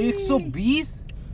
120؟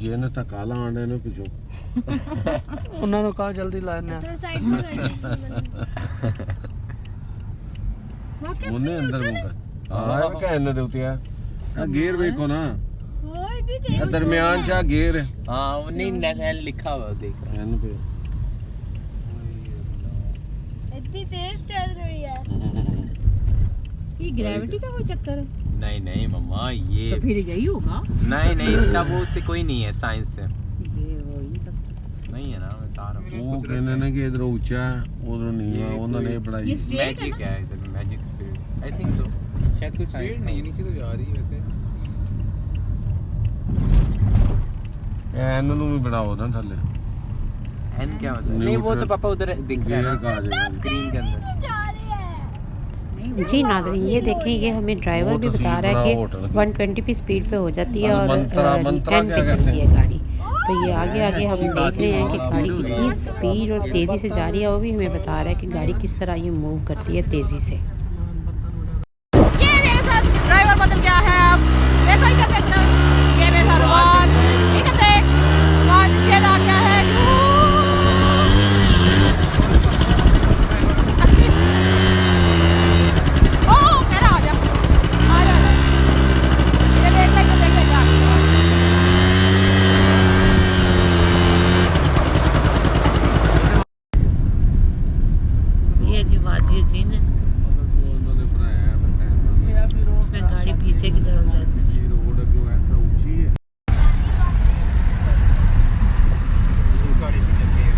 ਜੇ ਨੇ ਤਾਂ ਕਾਲਾ ਆਂਡੇ ਨੇ ਪਿੱਛੋਂ ਉਹਨਾਂ ਨੂੰ ਕਹਾ ਜਲਦੀ ਲਾਣੇ ਉਹਨੇ ਅੰਦਰ ਮੁੰਗਾ ਹਾਂ ਇਹ ਕਹਿੰਦੇ ਦੇ ਉੱਤੇ ਆ ਗੇਅਰ ਵੇਖੋ ਨਾ ਇਹ ਦਰਮਿਆਨ ਚ ਆ ਗੇਅਰ ਹੈ हाँ वो नहीं एल लिखा हुआ देख रहा ਇਹਨੂੰ ਪੇ इतनी तेज चल रही है। ये ग्रेविटी का कोई चक्कर है? नहीं नहीं मम्मा ये तो फिर यही होगा। नहीं नहीं इसका वो उससे कोई नहीं है साइंस से ये हो ही सकता नहीं है ना मैं बता रहा हूँ ਉਹ ਕਹਿੰਦੇ ਨੇ ਕਿ ਇਧਰ ਉੱਚਾ ਉਧਰੋਂ ਨੀਵਾ ਉਹਨਾਂ ਨੇ ਬਣਾਈ ये straight है मैजिक है इधर magic spirit I think so शायद कोई साइंस नहीं है नीचे तो जा रही है वैसे ਐਨ ਨੂੰ ਵੀ ਬਣਾਓ ਨਾ ਥੱਲੇ एन क्या मतलब नहीं वो तो पापा उधर दिख रहा है ਗੇਅਰ ਕਾ ਜਾਏਗਾ स्क्रीन के अंदर जी नाज़रीन, ये देखें, ये हमें ड्राइवर भी बता रहा है कि 120 की स्पीड पे हो जाती है और मंत्रा एन पे क्या चलती कहते है गाड़ी। तो ये आगे आगे हम देख रहे हैं कि गाड़ी कितनी स्पीड और तेज़ी से जा रही है। वो भी हमें बता रहा है कि गाड़ी किस तरह ये मूव करती है तेज़ी से। ये मेरे साथ ड्राइवर बदल गया है अब। देखो इधर देखना, ये मेरा रोड इधर देख, रोड ये आ गया है। ओ मेरा आ जा, आ जा, ये देख ले जा। ये जी वादी जी ने ਉਹਨਾਂ ਨੇ ਬਣਾਇਆ ਬਸ ਐਨ इसमें गाड़ी पीछे की तरफ जाती है। ਇਹ ਰੋਡ ਅੱਗੇ ਐਸਾ ਉੱਚੀ ਹੈ गाड़ी भी चलती है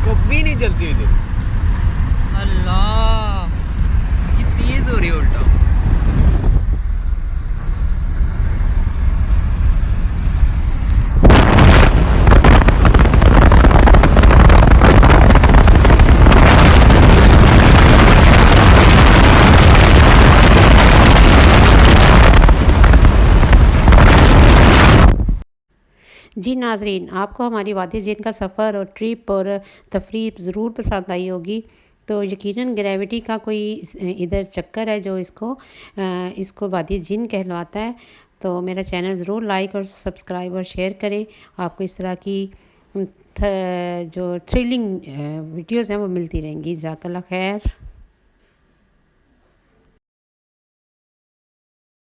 कभी नहीं चलती इधर अल्लाह, ये तेज हो रही है उल्टा जी नाज़रीन, आपको हमारी वादी जिन का सफ़र और ट्रिप और तफरीह ज़रूर पसंद आई होगी। तो यकीनन ग्रेविटी का कोई इधर चक्कर है जो इसको वादी जिन कहलवाता है। तो मेरा चैनल ज़रूर लाइक और सब्सक्राइब और शेयर करें। आपको इस तरह की जो थ्रिलिंग वीडियोज़ हैं वो मिलती रहेंगी। जज़ाकल्लाह खैर।